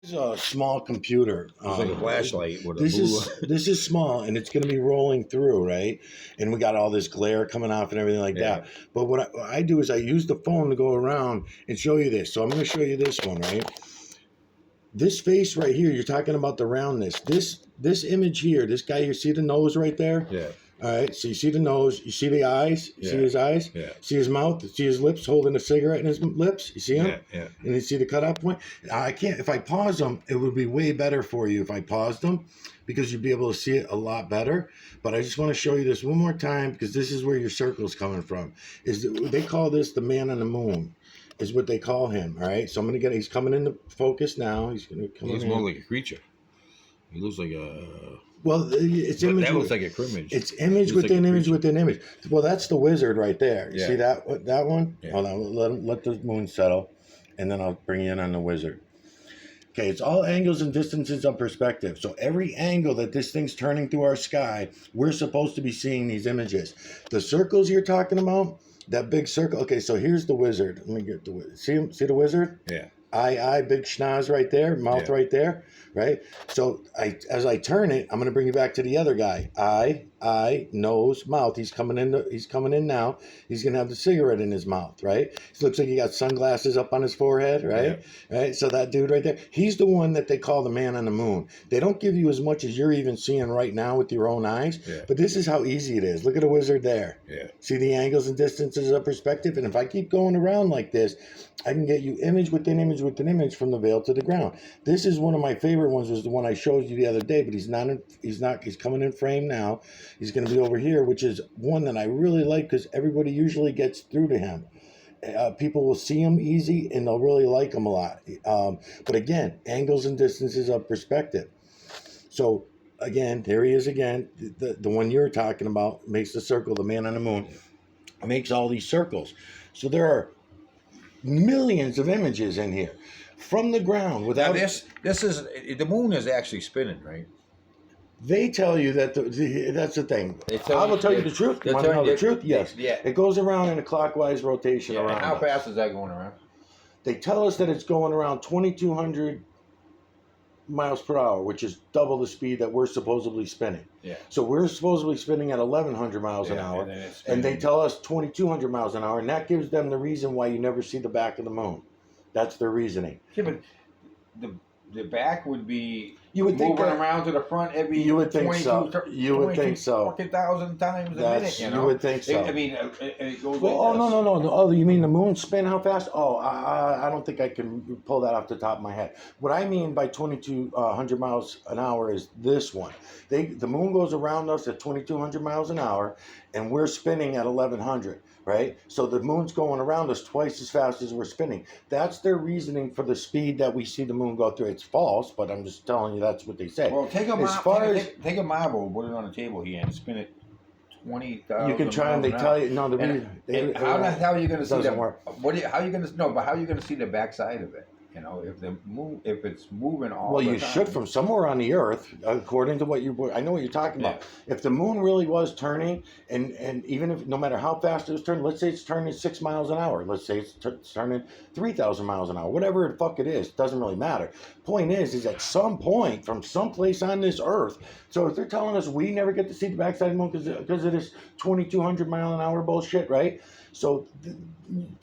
This is a small computer. It's like a flashlight with a This blue. this is small, and it's going to be rolling through, right? And we got all this glare coming off and everything like Yeah. that. But what I do is I use the phone to go around and show you this. So I'm going to show you this one, right? This face right here, you're talking about the roundness. This image here, this guy, you see the nose right there? Yeah. All right, so you see the nose, you see the eyes, you see Yeah. his eyes, Yeah. see his mouth, see his lips holding a cigarette in his lips. You see him? Yeah. Yeah. And you see the cutoff point. I can't. If I pause them, it would be way better for you if I paused them, because you'd be able to see it a lot better. But I just want to show you this one more time, because this is where your circle's coming from. They call this the man on the moon, is what they call him. All right. So I'm gonna get. He's coming into focus now. He's gonna come He looks in. more like a creature. He looks like a. Well, it's image. That looks like a crimmage. It's image Looks within like a image creature. within image. Well, that's the wizard right there. You Yeah. see that one? Yeah. Hold on, let the moon settle, and then I'll bring you in on the wizard. Okay, it's all angles and distances of perspective. So every angle that this thing's turning through our sky, we're supposed to be seeing these images. The circles you're talking about, that big circle. Okay, so here's the wizard. Let me get the wizard. See the wizard? Yeah. Eye, big schnoz right there, mouth Yeah. right there, right? So as I turn it, I'm going to bring you back to the other guy. Eye, nose, mouth. He's coming in now. He's going to have the cigarette in his mouth, right? He looks like he got sunglasses up on his forehead, right? Right. So that dude right there, he's the one that they call the man on the moon. They don't give you as much as you're even seeing right now with your own eyes, Yeah. but this is how easy it is. Look at the wizard there. Yeah. See the angles and distances of perspective? And if I keep going around like this, I can get you image within image within image from the veil to the ground. This is one of my favorite ones, was the one I showed you the other day, but he's coming in frame now. He's going to be over here, which is one that I really like because everybody usually gets through to him. People will see him easy and they'll really like him a lot. But again, angles and distances of perspective. So again, there he is again. The one you're talking about makes the circle, the man on the moon, makes all these circles. So there are millions of images in here from the ground Now without. this is the moon is actually spinning, right? They tell you that that's the thing. They tell I will you- tell you the truth. they Want to tell know the you- truth? Yes. Yeah. It goes around in a clockwise rotation Yeah. around. And how us. fast is that going around? They tell us that it's going around 2,200 miles per hour, which is double the speed that we're supposedly spinning. Yeah. So we're supposedly spinning at 1,100 miles an hour, And, then it's and they spinning. tell us 2,200 miles an hour, and that gives them the reason why you never see the back of the moon. That's their reasoning. Yeah, but the back would be You would think moving that- around to the front every. You would think so. 22 You would think so. 40,000 times a That's- minute. you would think so. I mean, it goes. Well, like this. no. Oh, you mean the moon spin? How fast? Oh, I don't think I can pull that off the top of my head. What I mean by 2,200 miles an hour is this one. The moon goes around us at 2,200 miles an hour, and we're spinning at 1,100. Right? So the moon's going around us twice as fast as we're spinning. That's their reasoning for the speed that we see the moon go through. It's false, but I'm just telling you that's what they say. Well, take a As far as take a marble, put it on the table here, and spin it 20,000. you can try and they tell you no. And how the hell are you going to see doesn't the? work. How are you going to no? But how are you going to see the backside of it? You know, if it's moving all. Well, the you time. should from somewhere on the earth, according to what I know what you're talking about. If the moon really was turning, and even if no matter how fast it was turning, let's say it's turning 6 miles an hour, let's say it's turning 3,000 miles an hour, whatever the fuck it is, doesn't really matter. Point is at some point from someplace on this earth. So if they're telling us we never get to see the backside of the moon because of this 2,200 mile an hour bullshit, right? So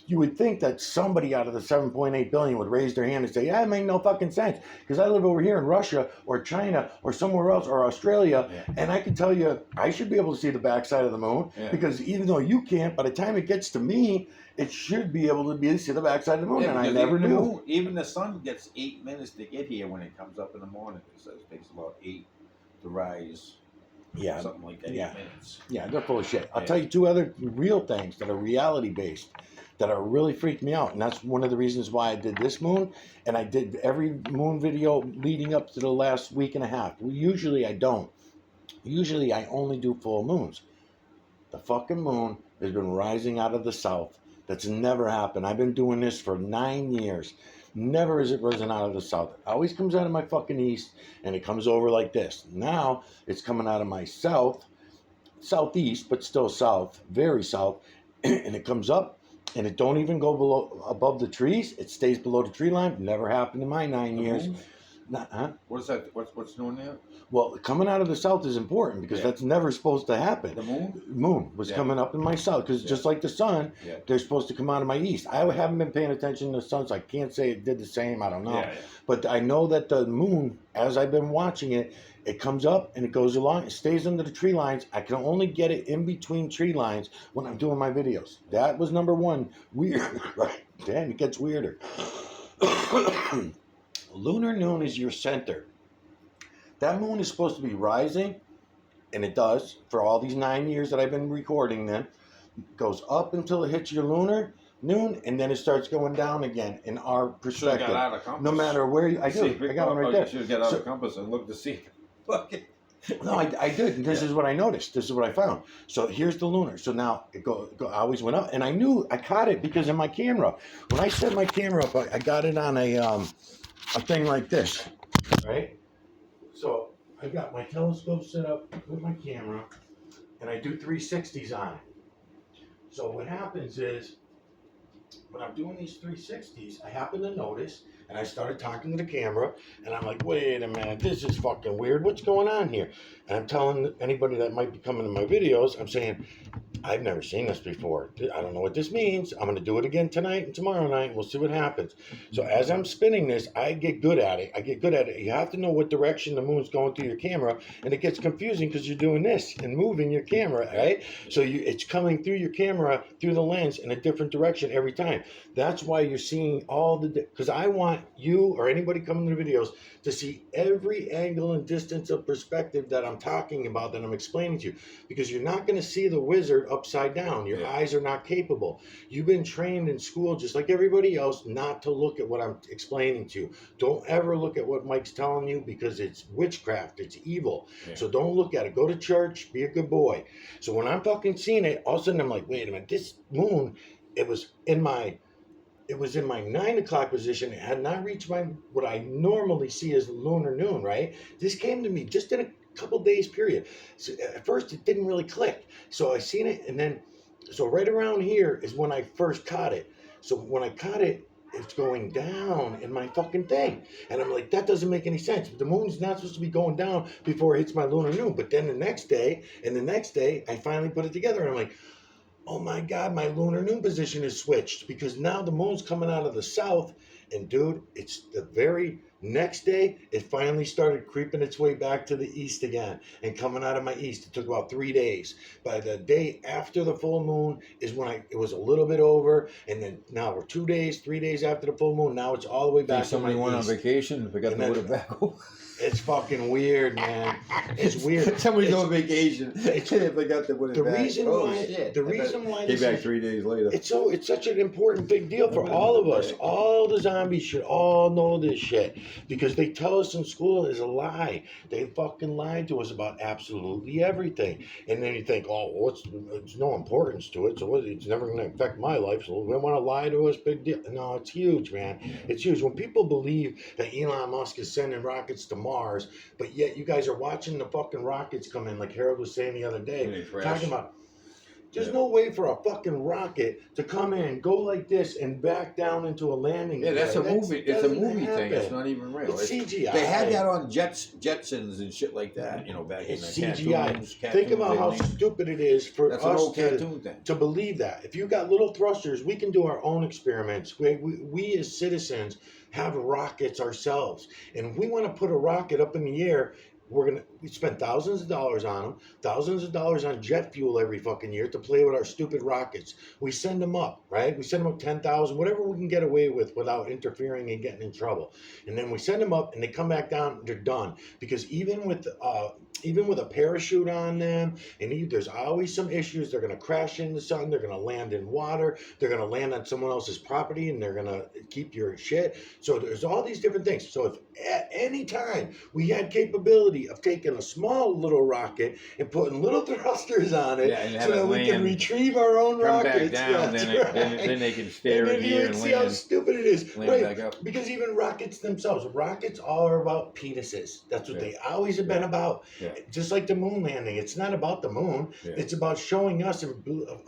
you would think that somebody out of the 7.8 billion would raise their hand and say, yeah, it makes no fucking sense. Because I live over here in Russia or China or somewhere else or Australia, and I can tell you I should be able to see the backside of the moon because even though you can't, by the time it gets to me, it should be able to see the backside of the moon, and I never knew. Even the sun gets 8 minutes to get here when it comes up in the morning. It says it takes about 8 to rise. Yeah, Something like that. yeah. 8 minutes. Yeah, they're full of shit. I'll tell you two other real things that are reality based that are really freaked me out. And that's one of the reasons why I did this moon. And I did every moon video leading up to the last week and a half. Usually I don't. Usually I only do full moons. The fucking moon has been rising out of the south. That's never happened. I've been doing this for 9 years. Never has it risen out of the south. It always comes out of my fucking east, and it comes over like this. Now it's coming out of my southeast, but still south, very south, and it comes up, and it don't even go above the trees. It stays below the tree line. Never happened in my 9 years. Huh? What's that? What's new there? Well, coming out of the south is important because Yeah. that's never supposed to happen. The moon? Moon was Yeah. coming up in my south because Yeah. just like the sun, Yeah. they're supposed to come out of my east. I haven't been paying attention to the sun, so I can't say it did the same. I don't know. Yeah. But I know that the moon, as I've been watching it, it comes up and it goes along, it stays under the tree lines. I can only get it in between tree lines when I'm doing my videos. That was number one. Weird, right? Damn, it gets weirder. Lunar noon is your center. That moon is supposed to be rising, and it does for all these 9 years that I've been recording them. It goes up until it hits your lunar noon, and then it starts going down again in our Should have perspective. got out of compass. No matter where you, I See, do. I got one right you there. should have got out So- of compass and looked to see. Fucking. No, I did. This Yeah. is what I noticed. This is what I found. So here's the lunar. So now it I always went up, and I knew I caught it because in my camera, when I set my camera up, I got it on a thing like this, right? So I got my telescope set up with my camera, and I do 360s on it. So what happens is, when I'm doing these 360s, I happen to notice, and I started talking to the camera, and I'm like, wait a minute, this is fucking weird. What's going on here? And I'm telling anybody that might be coming to my videos, I'm saying, I've never seen this before. I don't know what this means. I'm going to do it again tonight and tomorrow night, and we'll see what happens. So as I'm spinning this, I get good at it. You have to know what direction the moon's going through your camera, and it gets confusing because you're doing this and moving your camera, right? So it's coming through your camera, through the lens in a different direction every time. That's why you're seeing all because I want you or anybody coming to the videos to see every angle and distance of perspective that I'm talking about, that I'm explaining to you, because you're not going to see the wizard upside down. Your eyes are not capable. You've been trained in school, just like everybody else, not to look at what I'm explaining to you. Don't ever look at what Mike's telling you, because it's witchcraft. It's evil. Yeah. So don't look at it. Go to church. Be a good boy. So when I'm fucking seeing it, all of a sudden I'm like, wait a minute. This moon, it was in my 9 o'clock position. It had not reached what I normally see as the lunar noon, right? This came to me just in a couple days period. So at first it didn't really click. So I seen it, and then, so right around here is when I first caught it. So when I caught it, it's going down in my fucking thing. And I'm like, that doesn't make any sense. The moon's not supposed to be going down before it hits my lunar noon. But then the next day, I finally put it together, and I'm like, oh my God, my lunar noon position is switched, because now the moon's coming out of the south. And dude, it's the very next day, it finally started creeping its way back to the east again and coming out of my east. It took about 3 days. By the day after the full moon is when it was a little bit over. And then now we're 2 days, 3 days after the full moon. Now it's all the way back to Somebody my went on east. vacation and forgot to And put it back over. It's fucking weird, man. It's weird. Somebody's It's- on vacation and forgot to put it The back. reason Oh, why, shit. the reason why Came this back is, 3 days later. it's such an important big deal for all of us. All the zombies should all know this shit, because they tell us in school is a lie. They fucking lied to us about absolutely everything. And then you think, oh, well, it's no importance to it, so it's never going to affect my life. So they want to lie to us, big deal. No, it's huge, man. It's huge. When people believe that Elon Musk is sending rockets to Mars, but yet you guys are watching the fucking rockets come in, like Harold was saying the other When day, they crash. talking about, there's no way for a fucking rocket to come in, go like this, and back down into a landing. Yeah, that's a gear. movie. It's a doesn't movie thing. It's happen. not even real. It's CGI. They had that on Jetsons and shit like that. Back It's in the CGI. cartoons. Think about how cartoons, stupid it is for That's an us old cartoon thing. to believe that. If you got little thrusters, we can do our own experiments. We as citizens have rockets ourselves, and if we want to put a rocket up in the air, we spend thousands of dollars on them, thousands of dollars on jet fuel every fucking year to play with our stupid rockets. We send them up, right? We send them up 10,000, whatever we can get away with without interfering and getting in trouble. And then we send them up, and they come back down, they're done. Because even with a parachute on them, and there's always some issues. They're going to crash into something. They're going to land in water. They're going to land on someone else's property, and they're going to keep your shit. So there's all these different things. So if at any time we had capability ability of taking a small little rocket and putting little thrusters on it, Yeah, and have so it that we can land, retrieve our own come rockets. back down, That's then they can stay and right then you here would and see how land, stupid it is. land Right. back up. Because even rockets themselves, rockets are about penises. That's what Yeah. they always have been about. Yeah. Just like the moon landing, it's not about the moon. Yeah. It's about showing us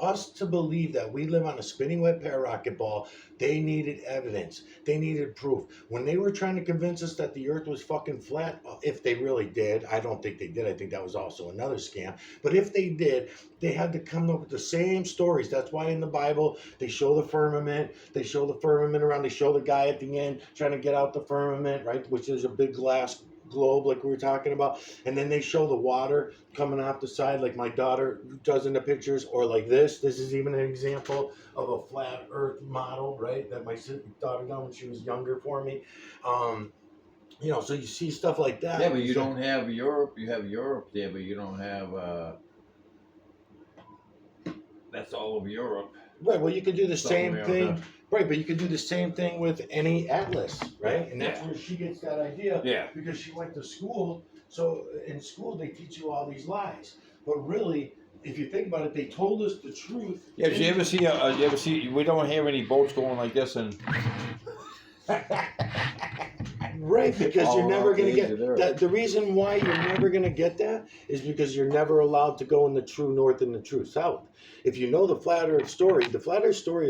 us to believe that we live on a spinning wet pear rocket ball. They needed evidence. They needed proof. When they were trying to convince us that the Earth was fucking flat, if they really did, I don't think they did. I think that was also another scam. But if they did, they had to come up with the same stories. That's why in the Bible they show the firmament. They show the firmament around. They show the guy at the end trying to get out the firmament, right? Which is a big glass globe like we were talking about. And then they show the water coming off the side like my daughter does in the pictures, or like this. This is even an example of a flat earth model, right? That my daughter done when she was younger for me. You know, so you see stuff like that. Yeah, but you don't have Europe. You have Europe there, but you don't have. That's all of Europe. Right, well, you could do the South same America. thing. Right, but you could do the same thing with any atlas, right? And that's Yeah. where she gets that idea. Yeah. Because she went to school. So in school, they teach you all these lies. But really, if you think about it, they told us the truth. Yeah. Did you ever see? You ever see? We don't have any boats going like this, and Right, because All you're never around going to the edge get of the earth. that. The reason why you're never going to get that is because you're never allowed to go in the true north and the true south. If you know the flat earth story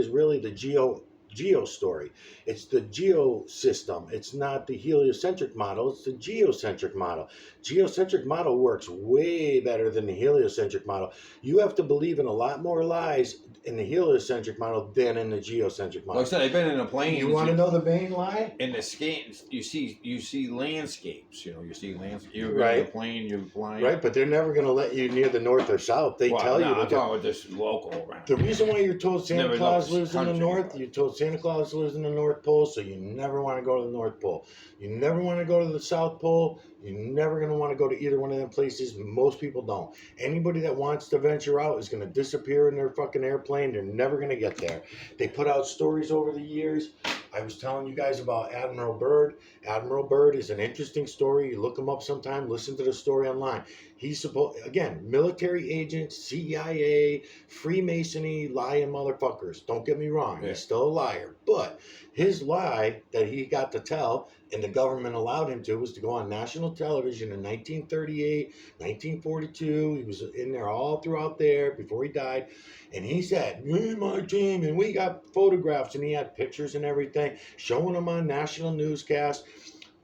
is really the geo story. It's the geo system. It's not the heliocentric model. It's the geocentric model. Geocentric model works way better than the heliocentric model. You have to believe in a lot more lies in the heliocentric model than in the geocentric like I model. said, I've been in a plane. You want to know the main lie? In the scans, you see landscapes. You know, you see landscapes. You're in Right. the plane. You're flying. Right, but they're never going to let you near the north or south. They Well, tell no, you I'm to go. talking about just local around. The reason why you're told Santa Never Claus left lives in the country. north, you're told Santa Claus lives in the North Pole, so you never want to go to the North Pole. You never want to go to the South Pole. You're never going to want to go to either one of them places. Most people don't. Anybody that wants to venture out is going to disappear in their fucking airplane. They're never going to get there. They put out stories over the years. I was telling you guys about Admiral Byrd. Admiral Byrd is an interesting story. You look him up sometime, listen to the story online. He's again, military agent, CIA, Freemasonry, lying motherfuckers. Don't get me wrong. Yeah. He's still a liar. But his lie that he got to tell, and the government allowed him to, was to go on national television in 1938, 1942. He was in there all throughout there before he died. And he said, me and my team, and we got photographs, and he had pictures and everything, showing them on national newscasts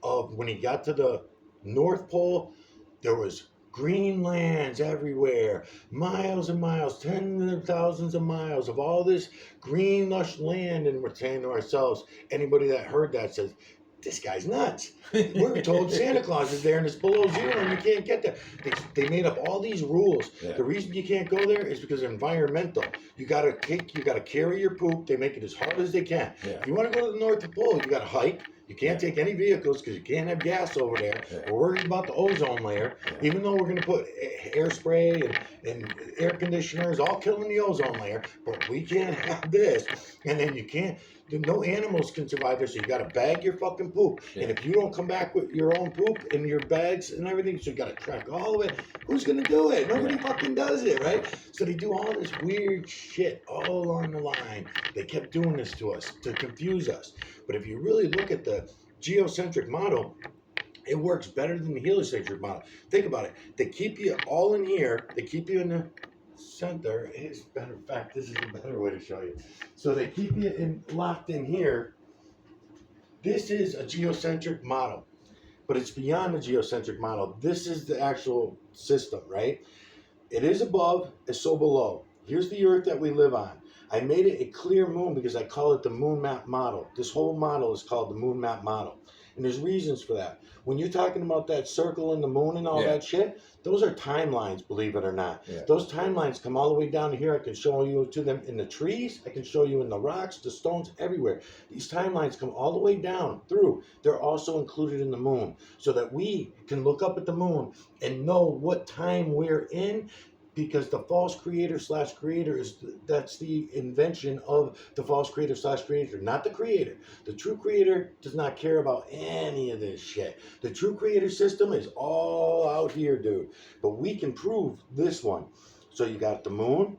of when he got to the North Pole, there was green lands everywhere, miles and miles, tens of thousands of miles of all this green, lush land. And we're saying to ourselves, anybody that heard that says, this guy's nuts. We're told Santa Claus is there and it's below zero and you can't get there. They made up all these rules. Yeah. The reason you can't go there is because of environmental. You gotta carry your poop. They make it as hard as they can. Yeah. If you want to go to the North Pole, you gotta hike. You can't take any vehicles because you can't have gas over there. Yeah. We're worried about the ozone layer. Yeah. Even though we're going to put air spray and air conditioners all killing the ozone layer, but we can't have this. And then you can't, no animals can survive there, so you got to bag your fucking poop. Yeah. And if you don't come back with your own poop in your bags and everything, so you got to track all the way. Who's going to do it? Nobody fucking does it, right? So they do all this weird shit all along the line. They kept doing this to us to confuse us. But if you really look at the geocentric model, it works better than the heliocentric model. Think about it. They keep you all in here. They keep you in the center. As a matter of fact, this is a better way to show you. So they keep you locked in here. This is a geocentric model, but it's beyond the geocentric model. This is the actual system, right? It is above, it's so below. Here's the Earth that we live on. I made it a clear moon because I call it the moon map model. This whole model is called the moon map model. And there's reasons for that. When you're talking about that circle in the moon and all Yeah. that shit, those are timelines, believe it or not. Yeah. Those timelines come all the way down to here. I can show you to them in the trees. I can show you in the rocks, the stones, everywhere. These timelines come all the way down through. They're also included in the moon so that we can look up at the moon and know what time we're in because the false creator / creator that's the invention of the false creator / creator, not the creator. The true creator does not care about any of this shit. The true creator system is all out here, dude. But we can prove this one. So you got the moon,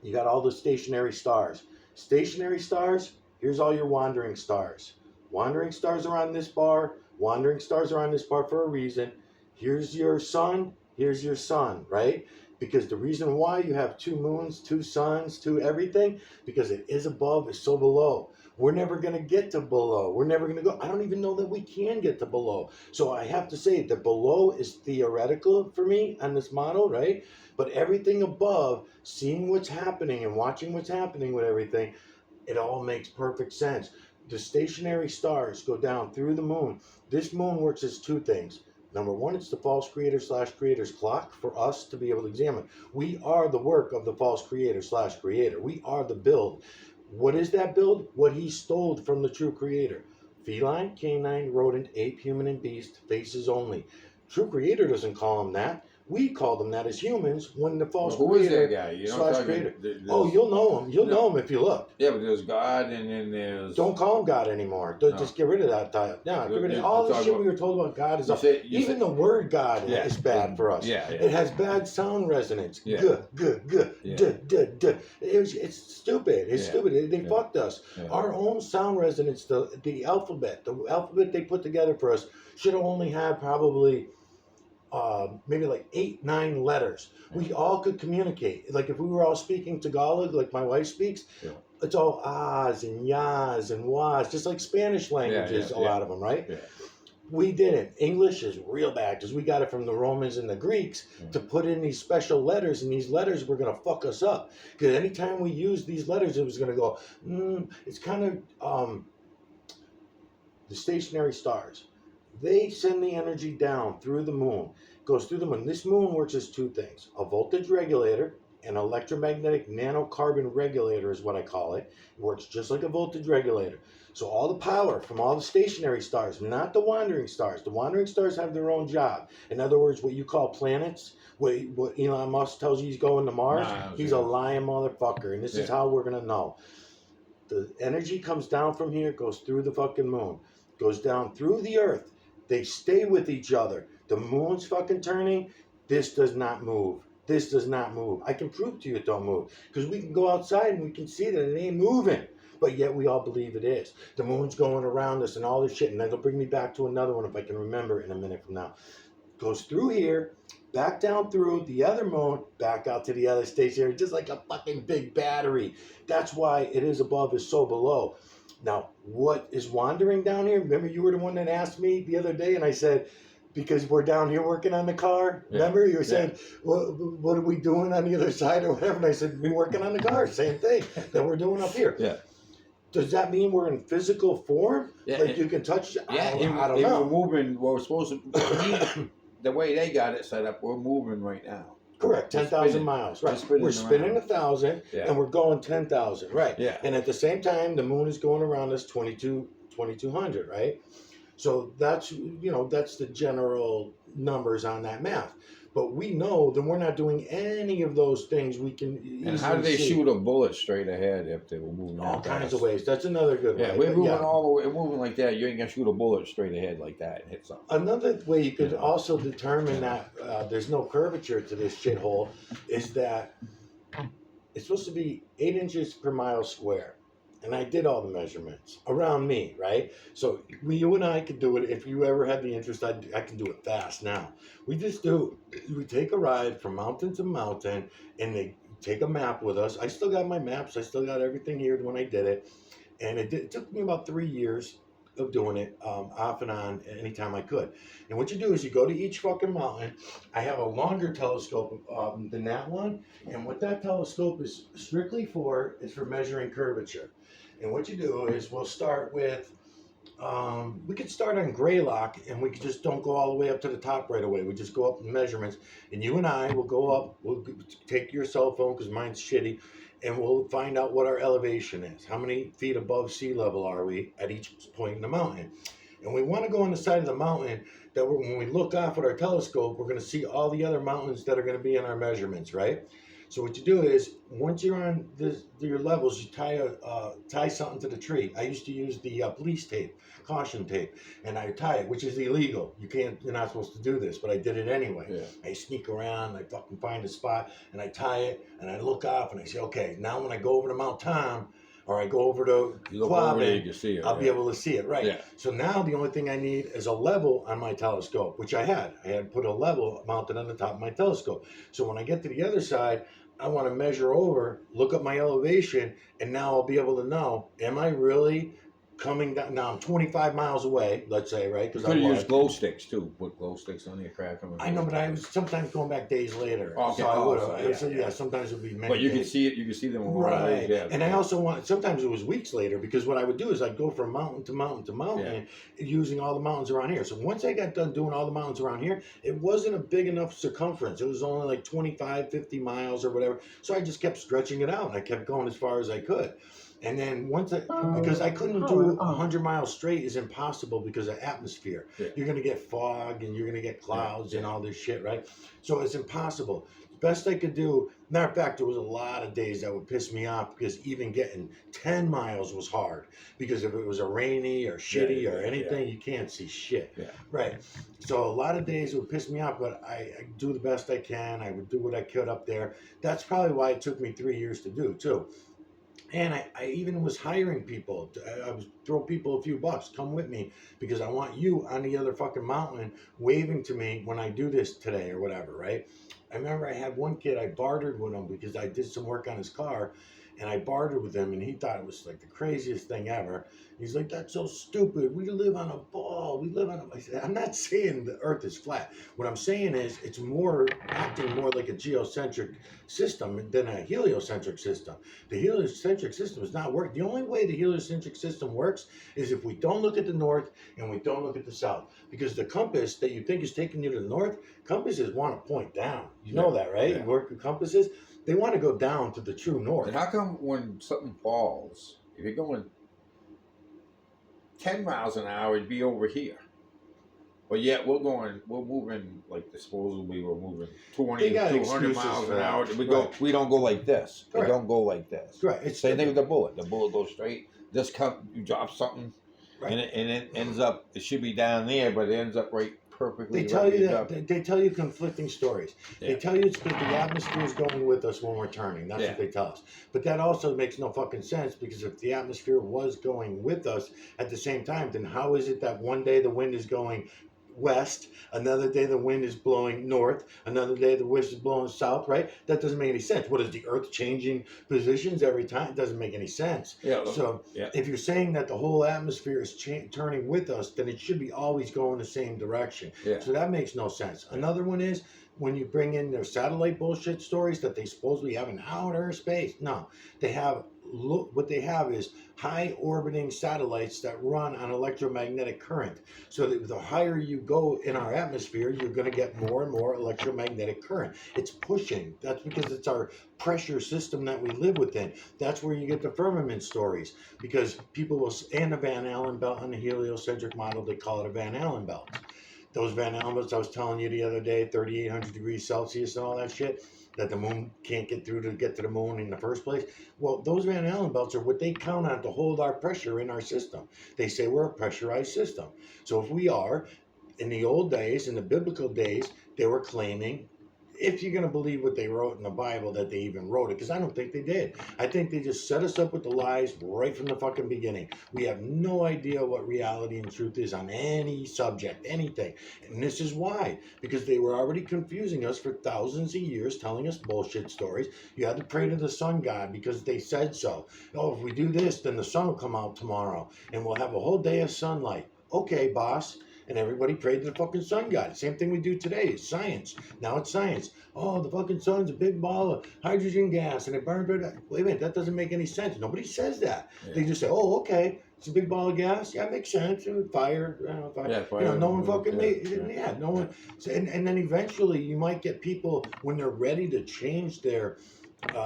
you got all the stationary stars. Stationary stars, here's all your wandering stars. Wandering stars are on this bar. Wandering stars are on this bar for a reason. Here's your sun. Here's your sun, right? Because the reason why you have 2 moons, 2 suns, 2 everything, because it is above, it's so below. We're never going to get to below. We're never going to go. I don't even know that we can get to below. So I have to say that below is theoretical for me on this model, right? But everything above, seeing what's happening and watching what's happening with everything, it all makes perfect sense. The stationary stars go down through the moon. This moon works as 2 things. Number 1, it's the false creator / creator's clock for us to be able to examine. We are the work of the false creator / creator. We are the build. What is that build? What he stole from the true creator. Feline, canine, rodent, ape, human, and beast, faces only. True creator doesn't call him that. We call them that as humans when the false Who is creator that guy? You know, / talking- creator. there's- Oh, you'll know him. You'll know him if you look. Yeah, but there's God, and then there's. Don't call him God anymore. Just get rid of that title. No, get rid of all the shit we were told about God is You up. say- Even the word God Yeah. is bad for us. Yeah, It yeah. has bad sound resonance. Yeah. Good. Yeah. Duh. It's stupid. It's Yeah. stupid. They Yeah. fucked us. Yeah. Our own sound resonance, the alphabet they put together for us should have only had probably maybe like 8, 9 letters. We all could communicate. Like if we were all speaking Tagalog, like my wife speaks, Yeah. it's all ahs and yas and was, just like Spanish languages, yeah, a lot of them, right? Yeah. We didn't. English is real bad because we got it from the Romans and the Greeks Yeah. to put in these special letters, and these letters were going to fuck us up. Because anytime we used these letters, it was going to go, it's kind of the stationary stars. They send the energy down through the moon, goes through the moon. This moon works as 2 things: a voltage regulator, an electromagnetic nanocarbon regulator is what I call it. It works just like a voltage regulator. So all the power from all the stationary stars, not the wandering stars. The wandering stars have their own job. In other words, what you call planets, what Elon Musk tells you he's going to Mars, Nah, he's a lying motherfucker. And this is Yeah. how we're going to know. The energy comes down from here, goes through the fucking moon, goes down through the earth. They stay with each other. The moon's fucking turning. This does not move. This does not move. I can prove to you it don't move. Because we can go outside and we can see that it ain't moving. But yet we all believe it is. The moon's going around us and all this shit. And that'll bring me back to another one if I can remember in a minute from now. Goes through here, back down through the other moon, back out to the other station, just like a fucking big battery. That's why it is above is so below. Now, what is wandering down here? Remember, you were the one that asked me the other day, and I said, because we're down here working on the car. Yeah. Remember, you were saying, what are we doing on the other side or whatever? And I said, we're working on the car. Same thing that we're doing up here. Yeah. Does that mean we're in physical form? Yeah, Like it- you can touch it? Yeah, I don't know. we're moving. We're supposed to. The way they got it set up, we're moving right now. Correct, We're 10,000 spinning. miles. We're Right. spinning We're spinning around. 1,000 Yeah. and we're going 10,000. Right. Yeah. And at the same time, the moon is going around us 2,200, right? So that's, that's the general numbers on that math. But we know that we're not doing any of those things we can And how do they see. shoot a bullet straight ahead if they were moving All that kinds fast? of ways. That's another good Yeah, way. we're But moving all the way. We're moving like that. You ain't gonna shoot a bullet straight ahead like that and hit something. Another way you could Yeah. also determine that there's no curvature to this shithole is that it's supposed to be 8 inches per mile square. And I did all the measurements around me, right? So you and I could do it. If you ever had the interest, I can do it fast now. We take a ride from mountain to mountain, and they take a map with us. I still got my maps. I still got everything here when I did it. And it took me about 3 years of doing it off and on anytime I could. And what you do is you go to each fucking mountain. I have a longer telescope than that one. And what that telescope is strictly for is for measuring curvature. And what you do is we'll start with, we could start on Greylock and we just don't go all the way up to the top right away. We just go up in measurements. And you and I will go up, we'll take your cell phone because mine's shitty, and we'll find out what our elevation is. How many feet above sea level are we at each point in the mountain? And we want to go on the side of the mountain that when we look off with our telescope, we're going to see all the other mountains that are going to be in our measurements, right? So what you do is, once you're on your levels, you tie something to the tree. I used to use the police tape, caution tape, and I tie it, which is illegal. You're not supposed to do this, but I did it anyway. Yeah. I sneak around, I fucking find a spot, and I tie it, and I look off, and I say, okay, now when I go over to Mount Tom, or I go over to You look over there, you Quabbin, can see it. I'll be able to see it, right? Yeah. So now the only thing I need is a level on my telescope, which I had. I had put a level mounted on the top of my telescope. So when I get to the other side, I want to measure over, look up my elevation, and now I'll be able to know, am I really coming down? Now I'm 25 miles away, let's say, right? You Because could have used glow sticks too. Put glow sticks on your crack them. I know, but I was sometimes going back days later. Okay. So I would Oh, have. so yeah. Sometimes it would be many But you can days. see it. You can see them a long Right. ways. Yeah. And I also want, sometimes it was weeks later, because what I would do is I'd go from mountain to mountain to mountain, using all the mountains around here. So once I got done doing all the mountains around here, it wasn't a big enough circumference. It was only like 25, 50 miles or whatever. So I just kept stretching it out, and I kept going as far as I could. And then because I couldn't do 100 miles straight is impossible because of atmosphere. Yeah. You're going to get fog and you're going to get clouds and Yeah. all this shit, right? So it's impossible. Best I could do, matter of fact, there was a lot of days that would piss me off because even getting 10 miles was hard because if it was a rainy or shitty or anything, you can't see shit. Yeah. Right. So a lot of days it would piss me off, but I do the best I can. I would do what I could up there. That's probably why it took me 3 years to do too. And I even was hiring people. I was throw people a few bucks. Come with me because I want you on the other fucking mountain waving to me when I do this today or whatever, right? I remember I had one kid, I bartered with him because I did some work on his car, and I bartered with him, and he thought it was like the craziest thing ever. He's like, that's so stupid. We live on a ball. We live on a... I said, I'm not saying the earth is flat. What I'm saying is it's acting more like a geocentric system than a heliocentric system. The heliocentric system is not working. The only way the heliocentric system works is if we don't look at the north and we don't look at the south. Because the compass that you think is taking you to the north, compasses want to point down. You know that, right? Yeah. You work with compasses. They want to go down to the true north. And how come when something falls, if you're going 10 miles an hour, it'd be over here? But yet we're moving like supposedly we're moving 20, They got 200 excuses miles for an that. hour. Right. We don't go like this. We Correct. don't go like this. Right. It's Same thing with the bullet. The bullet goes straight. This you drop something, Right. and it ends up. It should be down there, but it ends up right perfectly. They tell right you up. that they tell you conflicting stories. Yeah. They tell you it's because the atmosphere is going with us when we're turning. That's Yeah. what they tell us. But that also makes no fucking sense because if the atmosphere was going with us at the same time, then how is it that one day the wind is going west, another day the wind is blowing north, another day the wind is blowing south, right? That doesn't make any sense. What is the earth changing positions every time? It doesn't make any sense. Yeah. So Yeah. if you're saying that the whole atmosphere is turning with us, then it should be always going the same direction. Yeah. So that makes no sense. Another one is when you bring in their satellite bullshit stories that they supposedly have in outer space. No, they have what they have is high orbiting satellites that run on electromagnetic current. So that the higher you go in our atmosphere, you're going to get more and more electromagnetic current. It's pushing. That's because it's our pressure system that we live within. That's where you get the firmament stories because people will, and the Van Allen belt on the heliocentric model, they call it a Van Allen belt. Those Van Allen belts I was telling you the other day, 3,800 degrees Celsius and all that shit, that the moon can't get through to get to the moon in the first place. Well, those Van Allen belts are what they count on to hold our pressure in our system. They say we're a pressurized system. So if we are, in the old days, in the biblical days, they were claiming, if you're going to believe what they wrote in the Bible, that they even wrote it, because I don't think they did. I think they just set us up with the lies right from the fucking beginning. We have no idea what reality and truth is on any subject, anything. And this is why, because they were already confusing us for thousands of years, telling us bullshit stories. You had to pray to the sun god because they said so. Oh, if we do this, then the sun will come out tomorrow, and we'll have a whole day of sunlight. Okay, boss. And everybody prayed to the fucking sun god. Same thing we do today. It's science. Now it's science. Oh, the fucking sun's a big ball of hydrogen gas and it burns right out. Wait a minute, that doesn't make any sense. Nobody says that. Yeah. They just say, oh, okay, it's a big ball of gas. Yeah, it makes sense. Fire. Fire. Yeah, fire. You know, no one fucking Yeah, yeah, no one. So, and then eventually you might get people, when they're ready to change their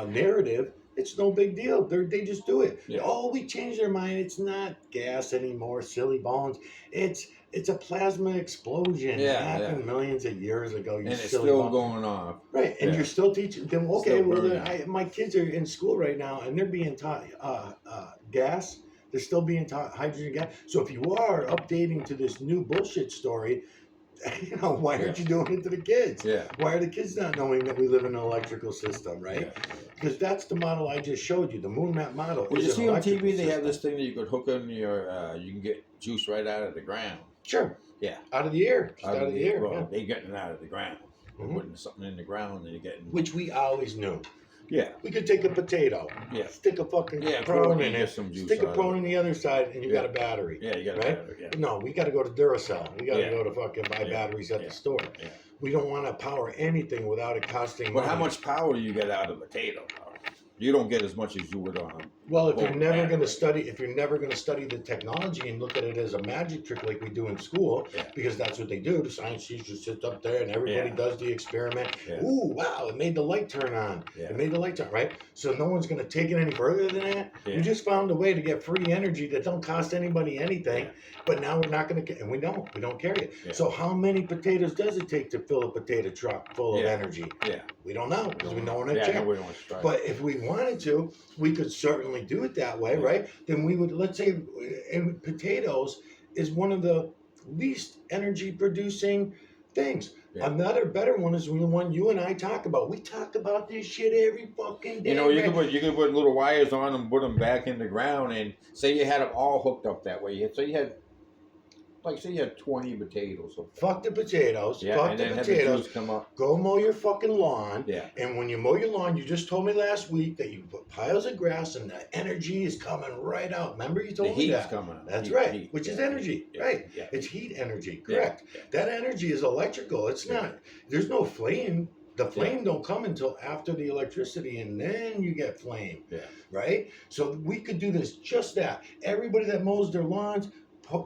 narrative, It's no big deal. They just do it. Yeah. Oh, we changed our mind. It's not gas anymore, silly bones. It's a plasma explosion that Yeah, happened millions of years ago. You And it's silly still bones. going on. Right, and Yeah. you're still teaching them. Okay, Still well, burning. my kids are in school right now, and they're being taught gas. They're still being taught hydrogen gas. So if you are updating to this new bullshit story, why aren't you doing it to the kids? Yeah. Why are the kids not knowing that we live in an electrical system, right? Yeah. Because that's the model I just showed you, the moon map model. Well, is you an see on electrical TV they have system. this thing that you could hook on your. You can get juice right out of the ground. Sure. Yeah. Out of the air. Just out of the air. Well, Yeah. they getting it out of the ground. They're Mhm. putting something in the ground and you're getting. Which we always knew. Yeah. We could take a potato, Yeah. stick a fucking Yeah. prone in get it, some juice stick a out of prone it. in the other side, and you Yeah. got a battery. Yeah, you got Right? to. Yeah. No, we got to go to Duracell. We got to Yeah. go to fucking buy Yeah. batteries at Yeah. the store. Yeah. We don't want to power anything without it costing But money. how much power do you get out of a potato? You don't get as much as you would on. Well, if you're Well, never yeah. going to study, if you're never going to study the technology and look at it as a magic trick like we do in school, Yeah. because that's what they do. The science teacher sits up there and everybody Yeah. does the experiment. Yeah. Ooh, wow! It made the light turn on. Yeah. It made the light turn right. So no one's going to take it any further than that. Yeah. You just found a way to get free energy that don't cost anybody anything. Yeah. But now we're not going to, and we don't carry it. Yeah. So how many potatoes does it take to fill a potato truck full of Yeah. energy? Yeah. We don't know because we don't want to Yeah, check. nobody wants to try. But if we wanted to, we could certainly do it that way, right? Then we would, let's say, and potatoes is one of the least energy producing things. Yeah. Another better one is the one you and I talk about. We talk about this shit every fucking day. You know, you right? could put little wires on them, put them back in the ground, and say you had them all hooked up that way. So you had, like, say you had 20 potatoes. Hooked up. Fuck the potatoes. Yeah, Fuck and the then have the potatoes. juice come up. Go mow your fucking lawn. Yeah. And when you mow your lawn, you just told me last week that you put piles of grass and the energy is coming right out. Remember you The told me heat's that? coming up. That's Heat, right, heat, which is yeah, energy, yeah, right? Yeah. It's heat energy, Yeah, correct. yeah. That energy is electrical. It's Yeah. not, there's no flame. The flame don't come until after the electricity and then you get flame, Yeah. right? So we could do this just that. Everybody that mows their lawns,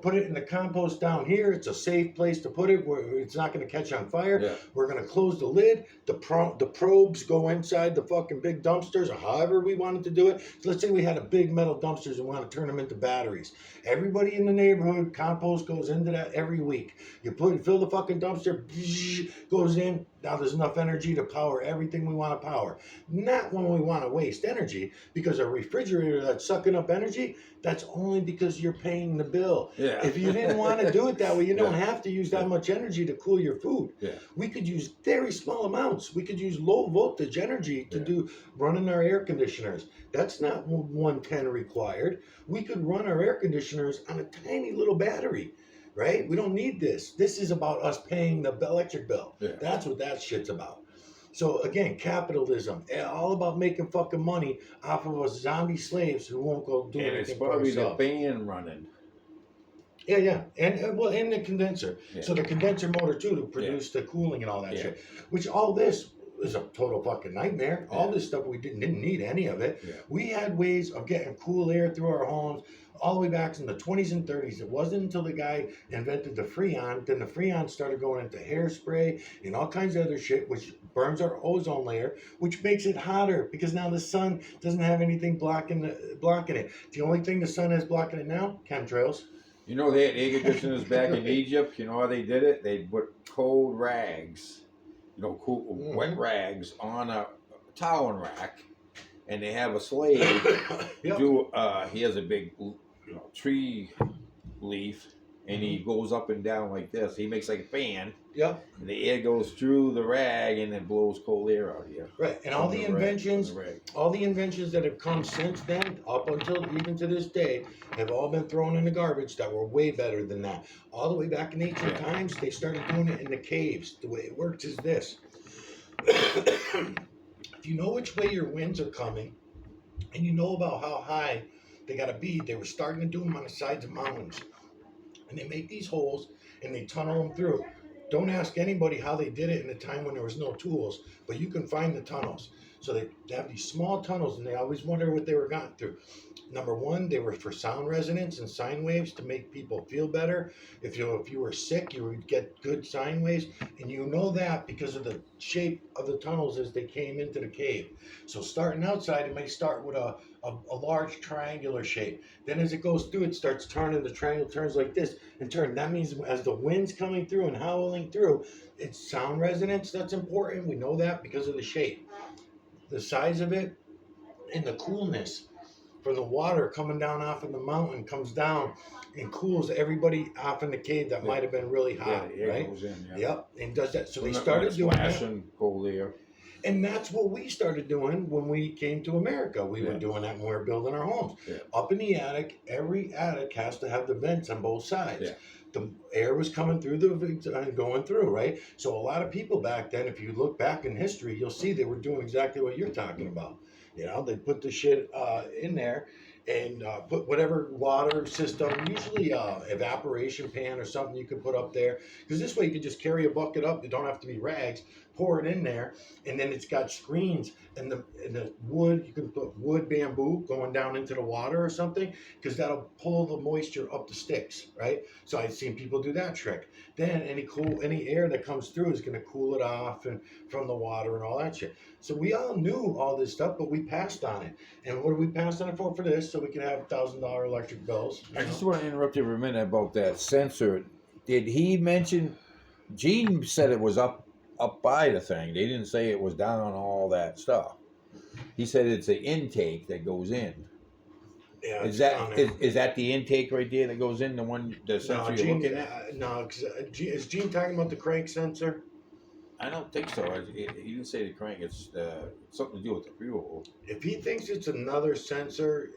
put it in the compost down here. It's a safe place to put it where it's not going to catch on fire. Yeah. We're going to close the lid. The probes go inside the fucking big dumpsters or however we wanted to do it. So let's say we had a big metal dumpsters and want to turn them into batteries. Everybody in the neighborhood, compost goes into that every week. You fill the fucking dumpster, goes in. Now there's enough energy to power everything we want to power. Not when we want to waste energy, because a refrigerator that's sucking up energy, that's only because you're paying the bill. Yeah. If you didn't want to do it that way, you don't Yeah. have to use that Yeah. much energy to cool your food. Yeah. We could use very small amounts. We could use low voltage energy to Yeah. do running our air conditioners. That's not 110 required. We could run our air conditioners on a tiny little battery, right? We don't need this. This is about us paying the electric bill. Yeah. That's what that shit's about. So again, capitalism, all about making fucking money off of us zombie slaves who won't go do And it's anything for probably the themselves. fan running. Yeah, and well, and the condenser. Yeah. So the condenser motor too to produce the cooling and all that Yeah. shit. Which all this is a total fucking nightmare. All Yeah. this stuff we didn't need any of it. Yeah. We had ways of getting cool air through our homes all the way back in the 20s and 30s. It wasn't until the guy invented the Freon, then the Freon started going into hairspray and all kinds of other shit, which burns our ozone layer, which makes it hotter because now the sun doesn't have anything blocking it. The only thing the sun has blocking it now, chemtrails. You know, they had air conditioners back in Egypt. You know how they did it? They put cold rags, wet rags on a towel rack, and they have a slave Yep. he has a big tree leaf, and he goes up and down like this. He makes like a fan, Yep. and the air goes through the rag and it blows cold air out here. Right. And all From the rag, inventions, from the rag. all the inventions that have come since then, up until even to this day, have all been thrown in the garbage that were way better than that. All the way back in ancient Yeah. times, they started doing it in the caves. The way it works is this. If you know which way your winds are coming, and you know about how high they got to be, they were starting to do them on the sides of mountains. And they make these holes, and they tunnel them through. Don't ask anybody how they did it in a time when there was no tools, but you can find the tunnels. So they have these small tunnels, and they always wonder what they were gotten through. Number one, they were for sound resonance and sine waves to make people feel better. If you were sick, you would get good sine waves, and you know that because of the shape of the tunnels as they came into the cave. So starting outside, it may start with a large triangular shape. Then as it goes through, it starts turning. The triangle turns like this and turn. That means as the wind's coming through and howling through, it's sound resonance. That's important. We know that because of the shape, the size of it, and the coolness. From the water coming down off of the mountain comes down and cools everybody off in the cave that might have been really hot, Yeah, right? it goes in. Yeah. Yep, and does that. So they When started it's doing that, flashing, go there. and that's what we started doing when we came to America. We were Yeah. doing that when we were building our homes. Yeah. Up in the attic, every attic has to have the vents on both sides. Yeah. The air was coming through the vents and going through, right? So a lot of people back then, if you look back in history, you'll see they were doing exactly what you're talking about. You know, they put the shit in there and put whatever water system, usually evaporation pan or something you could put up there. Because this way you could just carry a bucket up. You don't have to be rags. Pour it in there, and then it's got screens and the wood. You can put wood bamboo going down into the water or something, because that'll pull the moisture up the sticks, right? So I've seen people do that trick. Then any air that comes through is going to cool it off and from the water and all that shit. So we all knew all this stuff, but we passed on it. And what did we pass on it for? For this, so we could have $1,000 electric bills. I just want to interrupt you for a minute about that sensor. Did he mention? Gene said it was up by the thing. They didn't say it was down on all that stuff. He said it's the intake that goes in. Yeah, Is it's that down there. is that the intake right there that goes in? The sensor you're Gene, looking at? no, 'cause, is Gene talking about the crank sensor? I don't think so. He didn't say the crank. It's something to do with the fuel. If he thinks it's another sensor,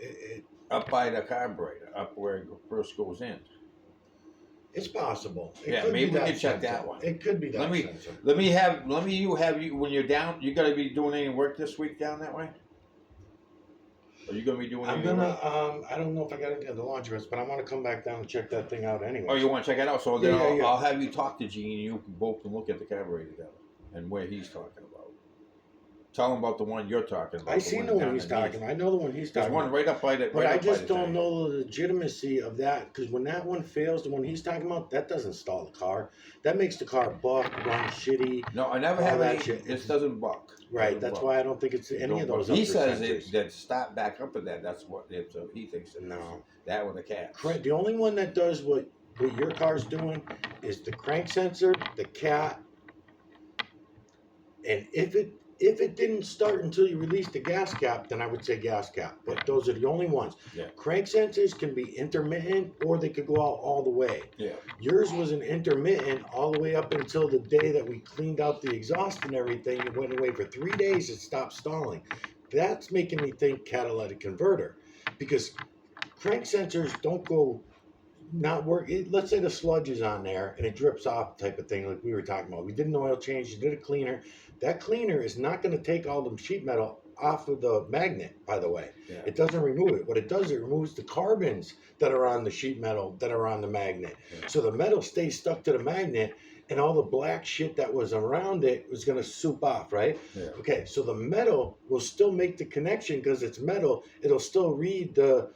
Up by the carburetor, up where it first goes in. it's possible. It Yeah, could maybe be we that can check sensor. that one. It could be that Let me- sensor. Let me have you when you're down. You got to be doing any work this week down that way. Are you gonna be doing? I'm any gonna. work? I don't know if I got to get the laundry list, but I want to come back down and check that thing out anyway. Oh, you want to check it out? So then Yeah. I'll have you talk to Gene. And you can both can look at the carburetor together and where he's talking about. Tell him about the one you're talking about. I seen the one he's talking about. I know the one he's There's talking one about. right up by the. But right I up by just the don't thing. know the legitimacy of that, because when that one fails, the one he's talking about, that doesn't stall the car. That makes the car buck, run shitty. No, I never all have that any. shit. This doesn't buck. Right. Doesn't That's buck. why I don't think it's any Don't of buck. those. He other says sensors. it that stop back up at that. That's what he thinks it is. No. That with the cat. The only one that does what your car's doing is the crank sensor, the cat, and if it didn't start until you released the gas cap, then I would say gas cap. But those are the only ones. Yeah. Crank sensors can be intermittent, or they could go out all the way. Yeah. Yours was an intermittent all the way up until the day that we cleaned out the exhaust and everything. It went away for 3 days. It stopped stalling. That's making me think catalytic converter, because crank sensors don't go not work. Let's say the sludge is on there and it drips off, type of thing, like we were talking about. We did an oil change, you did a cleaner. That cleaner is not going to take all the sheet metal off of the magnet, by the way. Yeah. It doesn't remove it. What it does, it removes the carbons that are on the sheet metal that are on the magnet. Yeah. So the metal stays stuck to the magnet, and all the black shit that was around it was going to soup off, right? Yeah. Okay, so the metal will still make the connection because it's metal. It'll still read the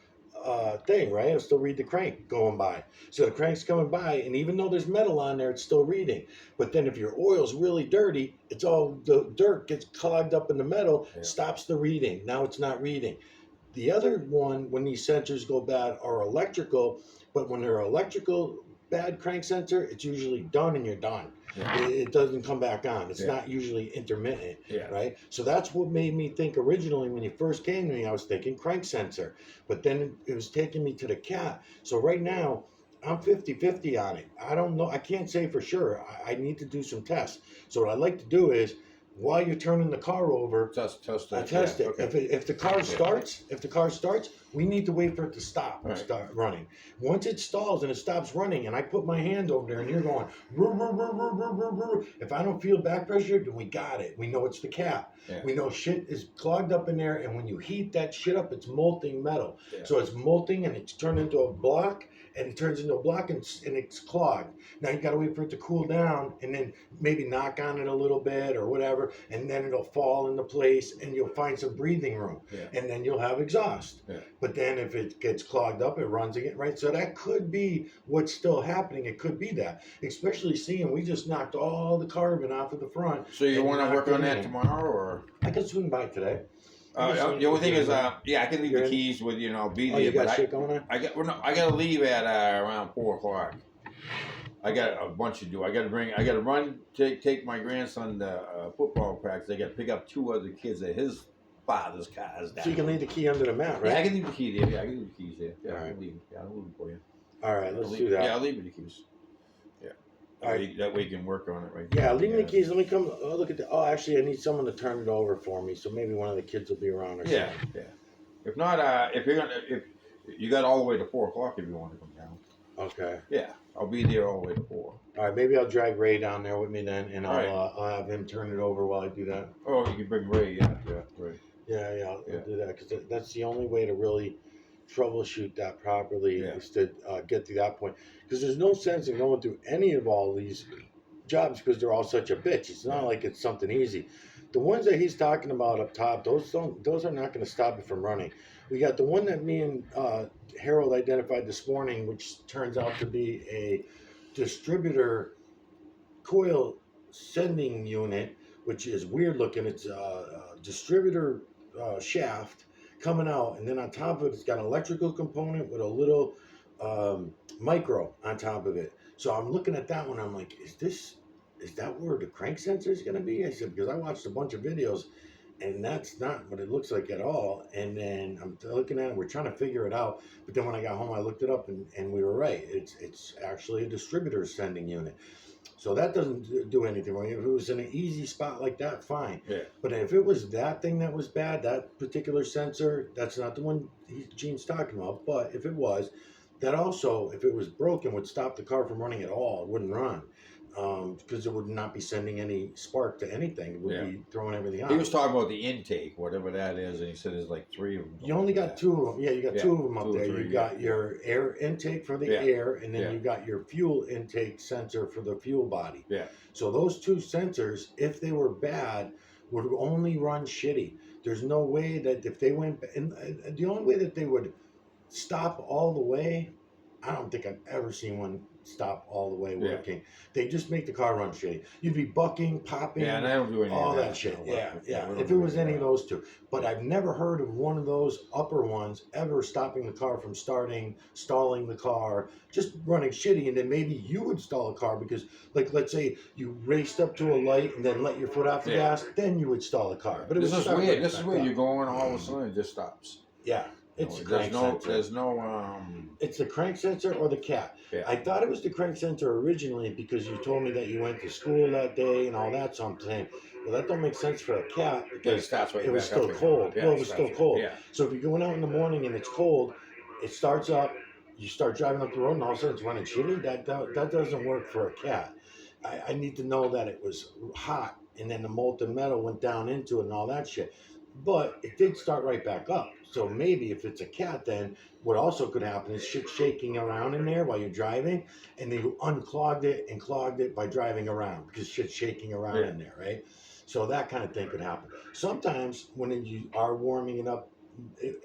thing, right? It'll still read the crank going by. So the crank's coming by, and even though there's metal on there, it's still reading. But then if your oil's really dirty, it's all the dirt gets clogged up in the metal, Yeah. stops the reading. Now it's not reading. The other one, when these sensors go bad, are electrical. But when they're electrical bad crank sensor, it's usually done and you're done. Yeah. It doesn't come back on. It's Yeah. not usually intermittent, Yeah. right? So that's what made me think originally when you first came to me, I was thinking crank sensor. But then it was taking me to the cat. So right now, I'm 50-50 on it. I don't know. I can't say for sure. I need to do some tests. So what I like to do is, while you're turning the car over, Test I that. test yeah, it. Okay. If the car starts, we need to wait for it to stop and Right. start running. Once it stalls and it stops running, and I put my hand over there and you're going, "Roo, roo, roo, roo, roo, roo, roo." If I don't feel back pressure, then we got it. We know it's the cap. Yeah. We know shit is clogged up in there, and when you heat that shit up, it's molting metal. Yeah. So it's molting and it's turned into a block, and it turns into a block and it's clogged. Now you got to wait for it to cool down and then maybe knock on it a little bit or whatever, and then it'll fall into place and you'll find some breathing room, Yeah. and then you'll have exhaust. Yeah. But then if it gets clogged up, it runs again, right? So that could be what's still happening. It could be that, especially seeing we just knocked all the carbon off of the front. So you And want to knocked work on it that in. tomorrow, or? I can swing by today. The only thing is, yeah, I can leave You're the in? keys with you know, be Oh, you there, got but shit going on? I gotta leave at around 4:00. I got a bunch to do. I gotta run, take my grandson to football practice. I gotta pick up 2 other kids at his father's cars down. So you can leave the key under the mat, Yeah, I right? can leave the key there. Yeah, I can leave the keys there. Yeah, Alright. I'll leave. Yeah, I'll leave it for you. All right, let's I'll do leave- that. Yeah, I'll leave you the keys. Yeah. Alright. That way you can work on it right Yeah, there. leave me the keys. Let me come. Oh, look at that. Oh, actually, I need someone to turn it over for me. So maybe one of the kids will be around or Yeah, something. yeah. If not, if you got all the way to 4:00 if you want to come down. Okay. Yeah, I'll be there all the way to 4. All right. Maybe I'll drag Ray down there with me then, and Alright. I'll have him turn it over while I do that. Oh, you can bring Ray. Yeah, right. Yeah, I'll Yeah. do that because that's the only way to really troubleshoot that properly Yeah. is to get to that point. Because there's no sense in going through any of all these jobs because they're all such a bitch. It's not Yeah. like it's something easy. The ones that he's talking about up top, those are not going to stop it from running. We got the one that me and Harold identified this morning, which turns out to be a distributor coil sending unit, which is weird looking. It's a distributor shaft coming out, and then on top of it, it's got an electrical component with a little micro on top of it. So I'm looking at that one. I'm like, is that where the crank sensor is going to be? I said, because I watched a bunch of videos, and that's not what it looks like at all. And then I'm looking at it, we're trying to figure it out. But then when I got home, I looked it up, and we were right. It's actually a distributor sending unit. So that doesn't do anything. If it was in an easy spot like that, fine. Yeah. But if it was that thing that was bad, that particular sensor, that's not the one Gene's talking about. But if it was, that also, if it was broken, would stop the car from running at all. It wouldn't run because it would not be sending any spark to anything. It would Yeah. be throwing everything out. He was talking about the intake, whatever that is, and he said there's like 3 of them. You only got 2 of them. Yeah, you got Yeah, 2 of them up 2 or there. 3, You got yeah. your air intake for the Yeah. air, and then Yeah. you got your fuel intake sensor for the fuel body. Yeah. So those 2 sensors, if they were bad, would only run shitty. There's no way that if they went, and the only way that they would stop all the way, I don't think I've ever seen one stop all the way Yeah. working. They just make the car run shitty. You'd be bucking, popping, Yeah, and I don't do any all of that shit. you know, Yeah, but, yeah. we don't If it do was any of that. those 2, but I've never heard of one of those upper ones ever stopping the car from starting, stalling the car, just running shitty, and then maybe you would stall a car because, like, let's say you raced up to a light and then let your foot off the Yeah. gas, then you would stall a car. But it This would is start weird. right This is back where up. you're going, all of a sudden it just stops. Yeah, it's a there's crank no, sensor. there's no, It's the crank sensor or the cat. Yeah. I thought it was the crank sensor originally because you told me that you went to school that day and all that. So I'm saying, well, that don't make sense for a cat it because starts right it was back still up again. cold. Yeah, Well, it it was starts still right- cold. Yeah. So if you're going out in the morning and it's cold, it starts up. You start driving up the road and all of a sudden it's running shitty. That doesn't work for a cat. I need to know that it was hot and then the molten metal went down into it and all that shit. But it did start right back up. So maybe if it's a cat, then what also could happen is shit shaking around in there while you're driving, and then you unclogged it and clogged it by driving around because shit's shaking around Yeah. in there, right? So that kind of thing could happen. Sometimes when you are warming it up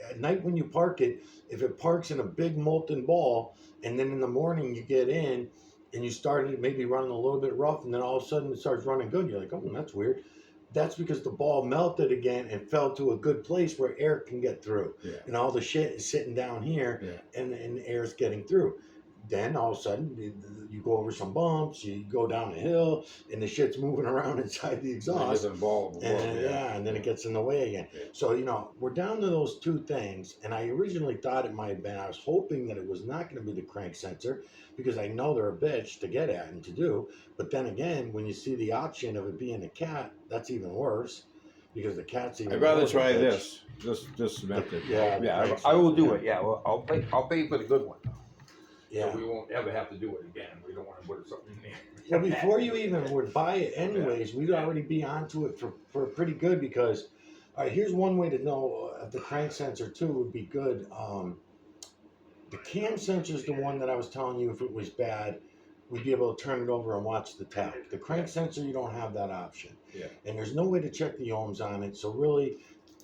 at night when you park it, if it parks in a big molten ball, and then in the morning you get in and you started maybe running a little bit rough, and then all of a sudden it starts running good, you're like, oh, that's weird. That's because the ball melted again and fell to a good place where air can get through. Yeah. And all the shit is sitting down here, Yeah. and air's getting through. Then all of a sudden you go over some bumps, you go down a hill, and the shit's moving around inside the It exhaust. isn't ball. And, and then it gets in the way again. Yeah. So, we're down to those 2 things. And I originally thought it might have been, I was hoping that it was not going to be the crank sensor because I know they're a bitch to get at and to do. But then again, when you see the option of it being a cat, that's even worse because the cat's even I'd rather more of a try bitch. this method. Yeah, Yeah, thanks. I will do it. Yeah, well, I'll pay for the good one. Yeah. So we won't ever have to do it again. We don't want to put something in there. Well, before you even would buy it anyways, we'd already be onto it for pretty good because, all right, here's one way to know if the crank sensor too would be good. The cam sensor is the one that I was telling you if it was bad, we'd be able to turn it over and watch the tap. The crank sensor, you don't have that option. Yeah. And there's no way to check the ohms on it. So really,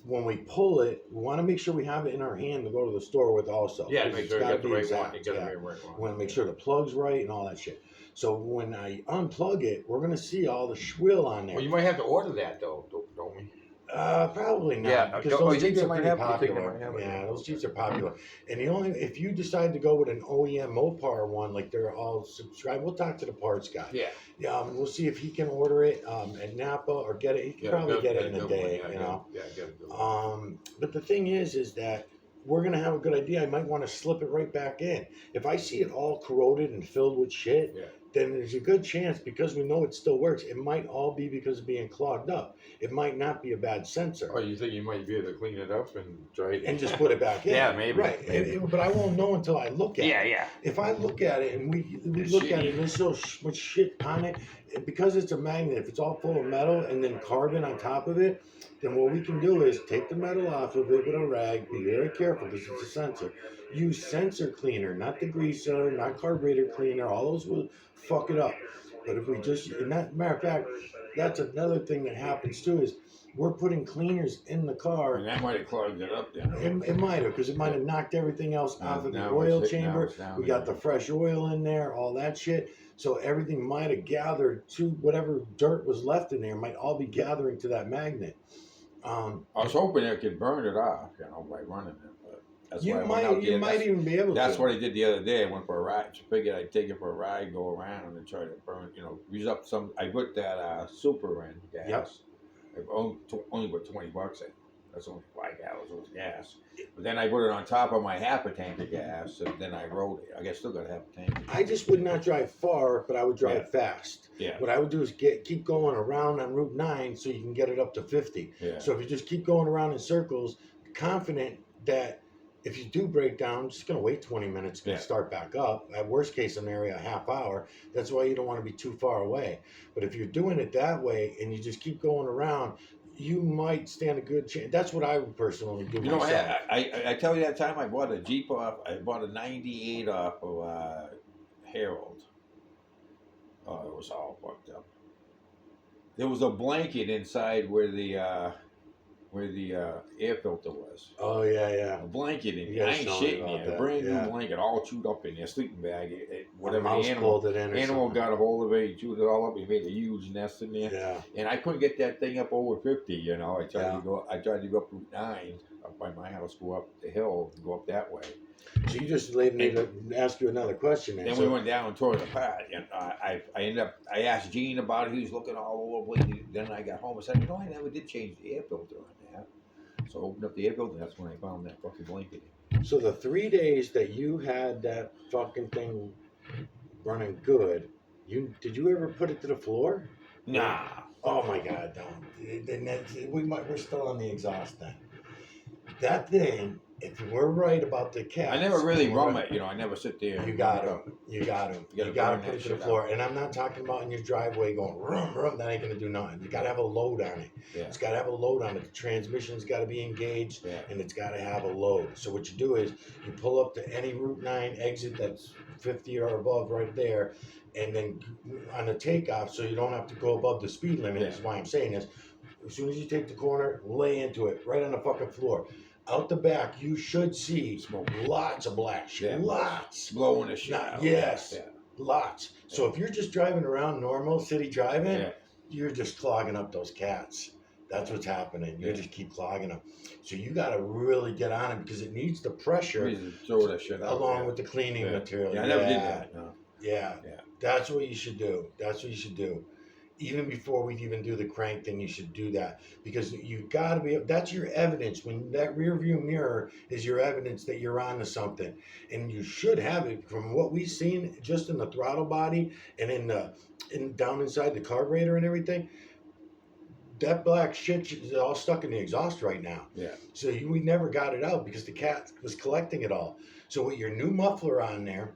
when we pull it, we want to make sure we have it in our hand to go to the store with also. Yeah, 'cause make it's sure you gotta got the be right one. exact, You got yeah. the right one. We want to make sure the plug's right and all that shit. So when I unplug it, we're gonna see all the schwill on there. Well, you might have to order that though, don't we? Probably not. Yeah, because oh, those you think Jeeps they are might pretty have- you think they popular. might have it? Yeah, those Jeeps are popular. And the only if you decide to go with an OEM Mopar one, like they're all subscribed, we'll talk to the parts guy. Yeah. We'll see if he can order it at Napa or get it. He can probably get it in a day. You know. Yeah, get it. But the thing is that we're gonna have a good idea. I might want to slip it right back in. If I see it all corroded and filled with shit, Yeah. then there's a good chance because we know it still works. It might all be because of being clogged up. It might not be a bad sensor. Oh, you think you might be able to clean it up and try it? And just put it back in. Yeah, maybe. Right. But I won't know until I look at it. yeah. If I look at it and we It's look at shitty. it and there's so much shit on it, because it's a magnet, if it's all full of metal and then carbon on top of it, then what we can do is take the metal off of it with a rag, be very careful because it's a sensor. Use sensor cleaner, not the greaser, not carburetor cleaner, all those will fuck it up. But if we just, and that matter of fact, that's another thing that happens too is we're putting cleaners in the car. And that might have clogged it up then. It might have, because it might have knocked everything else off of the Now oil it's- now chamber. it's down We got there. the fresh oil in there, all that shit. So everything might have gathered to whatever dirt was left in there, might all be gathering to that magnet. I was hoping I could burn it off, by running it, but that's why I went out You there. might even be able That's to. what I did the other day. I went for a ride. I figured I'd take it for a ride, go around, and try to burn. Use up some. I put that super in gas. Yep. I only put $20 in. That's only 5 gallons worth of gas. But then I put it on top of my half a tank of gas, and then I rode it. I guess still got half a tank. I just would not drive far, but I would drive fast. Yeah. What I would do is keep going around on Route 9 so you can get it up to 50. Yeah. So if you just keep going around in circles, confident that if you do break down, just gonna wait 20 minutes to Yeah. start back up. At worst case scenario, a half hour. That's why you don't want to be too far away. But if you're doing it that way and you just keep going around, you might stand a good chance. That's what I would personally do. myself. I tell you that time I bought a Jeep off. I bought a '98 off of Harold. Oh, it was all fucked up. There was a blanket inside where the air filter was. Oh yeah. A blanket in You there. I guys ain't told me shitting about you. A that, brand yeah. new blanket, all chewed up in there, sleeping bag. Whatever Whatever mouse the animal pulled it in. Or animal something. got a hold of it, he chewed it all up. He made a huge nest in there. Yeah. And I couldn't get that thing up over 50, I tried Yeah. to go up Route 9, up by my house, go up the hill, and go up that way. So you just led me to ask you another question. Then So- we went down and tore it apart. And I ended up, I asked Gene about it. He was looking all over the place. Then I got home and said, I never did change the air filter on that. So I opened up the air filter, and that's when I found that fucking blanket. So the 3 days that you had that fucking thing running good, did you ever put it to the floor? Nah. Oh my God, don't. Then we're still on the exhaust then. That thing, if we're right about the cats, I never really we're rum right- it, I never sit there. You and got run it him. up. You got him. You You gotta got to burn put that it to the shit floor. And I'm not talking about in your driveway going rum rum. That ain't gonna do nothing. You got to have a load on it. Yeah. It's got to have a load on it. The transmission's got to be engaged. Yeah. And it's got to have a load. So what you do is you pull up to any Route 9 exit that's 50 or above right there, and then on the takeoff, so you don't have to go above the speed limit. Yeah. Is why I'm saying this. As soon as you take the corner, lay into it right on the fucking floor. Out the back, you should see Smoke. lots of black shit. Yeah. Lots. Blowing the shit Not- out. yes. Yeah. Lots. So if you're just driving around normal city driving, Yeah. you're just clogging up those cats. That's what's happening. You Yeah. just keep clogging them. So you got to really get on it because it needs the pressure We just throw that shit out. along yeah. with the cleaning Yeah. material. Yeah, I never did that. No. Yeah. Yeah. That's what you should do. That's what you should do. Even before we even do the crank thing, you should do that because you got to be. That's your evidence. When that rear view mirror is your evidence that you're onto something, and you should have it from what we've seen just in the throttle body and in down inside the carburetor and everything. That black shit is all stuck in the exhaust right now. Yeah. So we never got it out because the cat was collecting it all. So with your new muffler on there,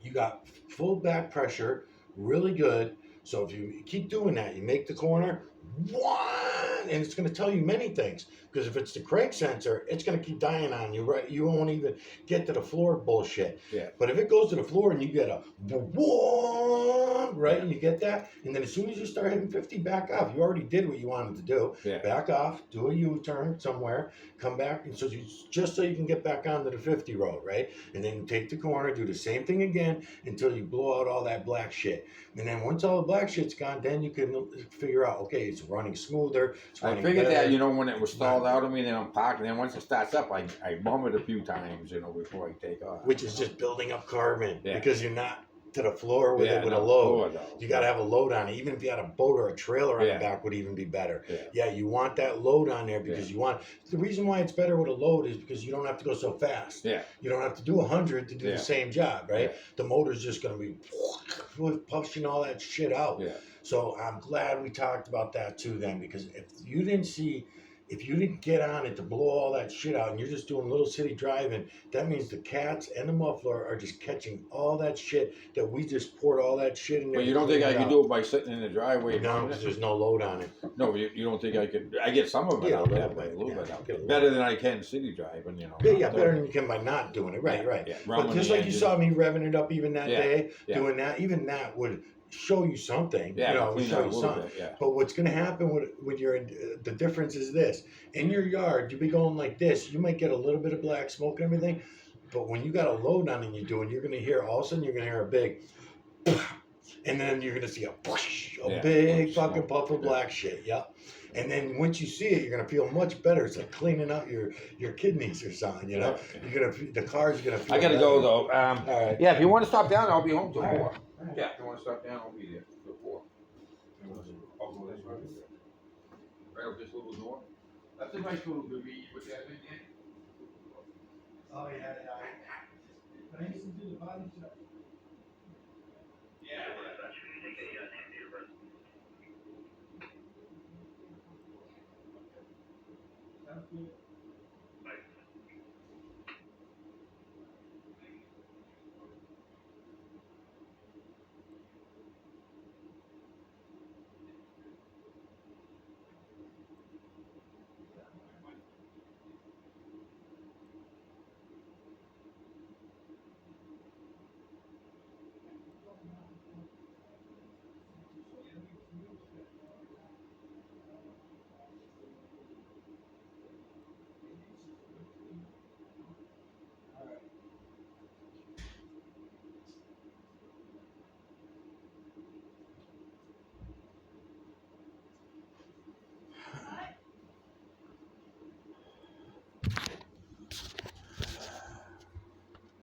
you got full back pressure, really good. So if you keep doing that, you make the corner, what? And it's going to tell you many things. Because if it's the crank sensor, it's going to keep dying on you, right? You won't even get to the floor bullshit. Yeah. But if it goes to the floor and you get a whoa, right? And you get that, and then as soon as you start hitting 50, back off. You already did what you wanted to do. Yeah. Back off, do a U-turn somewhere, come back, and so just so you can get back onto the 50 road, right? And then take the corner, do the same thing again until you blow out all that black shit. And then once all the black shit's gone, then you can figure out, okay, it's running smoother. It's I running figured better. that, you know, when it was stalled out of me, then I'm parking. Then once it starts up, I bum it a few times, you know, before I take off. Which is just building up carbon Yeah. because you're not to the floor with Yeah, it with no, a load. floor, though. You got to have a load on it. Even if you had a boat or a trailer on Yeah. the back would even be better. Yeah. Yeah, you want that load on there because you want. The reason why it's better with a load is because you don't have to go so fast. Yeah. You don't have to do 100 to do Yeah. the same job, right? Yeah. The motor's just going to be pushing all that shit out. Yeah. So I'm glad we talked about that too then, because if you didn't get on it to blow all that shit out and you're just doing little city driving, that means the cats and the muffler are just catching all that shit that we just poured all that shit in there. But you don't think I can do it by sitting in the driveway? No, because there's no load on it. No, you don't think I could? I get some of it Yeah, a out little that way, bit, a little yeah, bit out get a there. little Better than I can city driving, you know. Yeah, better than you can by not doing it. Right, right. Yeah, But rumbling just the like you engine. saw me revving it up even that Yeah, day, yeah. doing that, even that would show you something. Yeah, you know, clean show out a you little something. bit, yeah. But what's going to happen with your the difference is this: in your yard, you be going like this. You might get a little bit of black smoke and everything, but when you got a load on and you're doing, you're going to hear all of a sudden you're going to hear a big, and then you're going to see a Yeah, big smoke. fucking puff of black shit. Yeah. And then once you see it, you're gonna feel much better. It's like cleaning out your kidneys or something, you know. Okay. You're gonna the car's gonna feel. I gotta better. go though. All right. Yeah, if you want to stop down, I'll be home till All right. 4. Yeah, if you want to stop down, I'll be there till 4. I'll go this way. Right up this little door. That's a nice little convenience with that thing in. Oh yeah, yeah. But I used to do the body shop. Yeah. Sounds good.